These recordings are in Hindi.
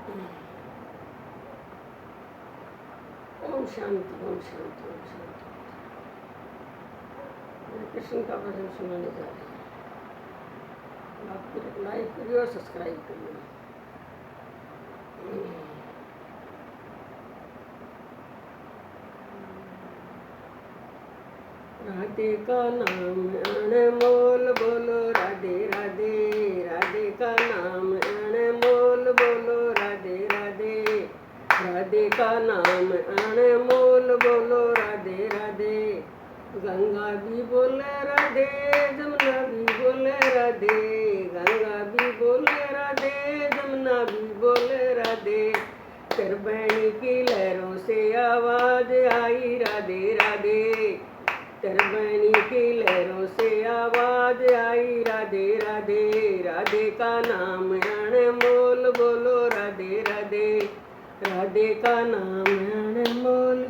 ओम शांति ओम शांति ओम शांति। मैं कृष्ण का भजन सुनाने जा रही हूँ। आप फिर लाइक करिए और सब्सक्राइब करिए। राधे का नाम अनमोल बोलो राधे राधे। राधे का नाम अनमोल बोलो राधे राधे। राधे का नाम अनमोल बोलो राधे राधे। गंगा भी बोले राधे, जमुना भी बोले राधे। गंगा भी बोले राधे, जमुना भी बोले राधे। त्रिवेणी की लहरों से आवाज आई राधे राधे। त्रिवेणी की लहरों से आवाज आई राधे राधे। राधे का नाम अनमोल बोलो राधे राधे। राधे का नाम अनमोल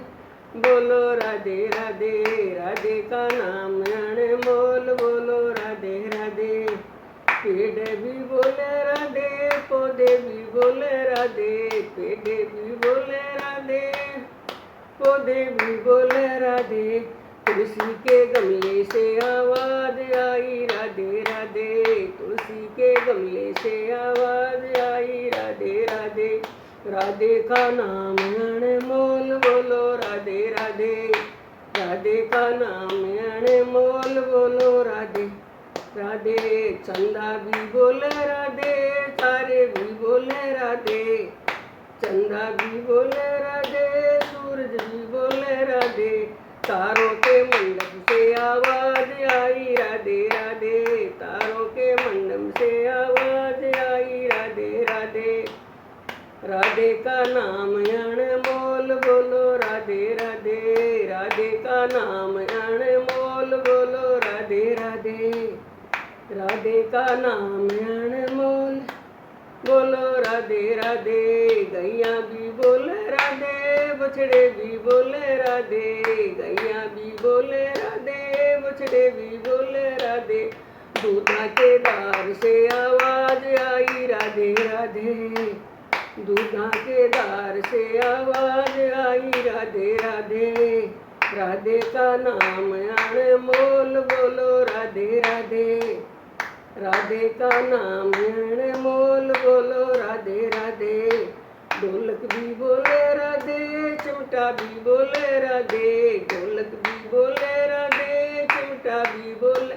बोलो राधे राधे। राधे का नाम अनमोल बोलो राधे राधे। पेड़ भी बोले राधे, पौधे भी बोले राधे। पेड़ भी बोले राधे, पौधे भी बोले राधे। तुलसी के गमले से आवाज आई राधे राधे। तुलसी के गमले से आवाज आई राधे राधे। राधे का नाम अनमोल बोलो राधे राधे। राधे का नाम अनमोल बोलो राधे राधे। चंदा भी बोले राधे, तारे भी बोले राधे। चंदा भी बोले राधे, सूरज भी बोले राधे। तारों के मंडप से आवाज आई राधे राधे। तारों के मंडप से आवाज आई राधे राधे। राधे का नाम अनमोल बोलो राधे राधे। राधे का नाम अनमोल बोलो राधे राधे। राधे का नाम अनमोल बोलो राधे राधे। गैया भी बोले राधे, बछड़े भी बोले राधे। गैया भी बोले राधे, बछड़े भी बोले राधे। दूधा के दार से आवाज आई राधे राधे। दूधा के दार से आवाज आई राधे राधे। राधे का नाम अनमोल बोलो राधे राधे। राधे का नाम अनमोल बोलो राधे राधे। ढोलक भी बोले राधे, चिमटा भी बोले राधे। ढोलक भी बोले राधे, चिमटा भी बोले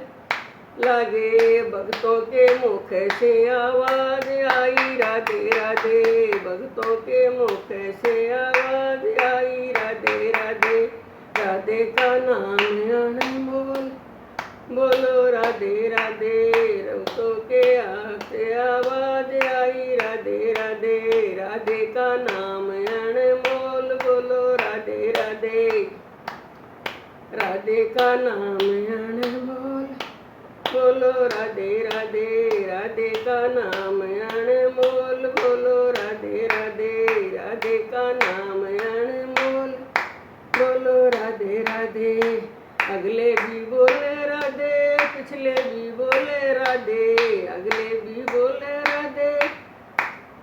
लागे। भक्तों के मुख से आवाज आई राधे राधे। भक्तों के मुख से आवाज आई राधे राधे। राधे का नाम अनमोल बोलो राधे राधे। भक्तों के आँख से आवाज आई राधे राधे। राधे का नाम अनमोल बोलो राधे राधे। राधे का नाम अनमोल बोलो राधे राधे। राधे का नाम अनमोल बोलो राधे राधे। राधे का नाम अनमोल बोलो राधे राधे। अगले भी बोले राधे, पिछले भी बोले राधे। अगले भी बोले राधे,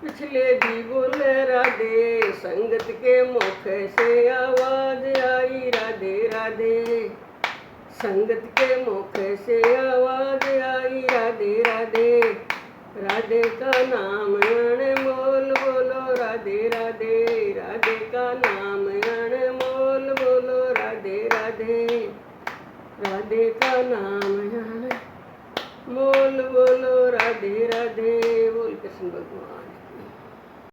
पिछले भी बोले राधे। संगत के मुख से आवाज आई राधे राधे। संगत के मुख से आवाज आई राधे राधे। राधे का नाम अनमोल बोलो राधे राधे। राधे का नाम अनमोल बोलो राधे राधे। राधे का नाम अनमोल बोलो राधे राधे। बोल कृष्ण भगवान की।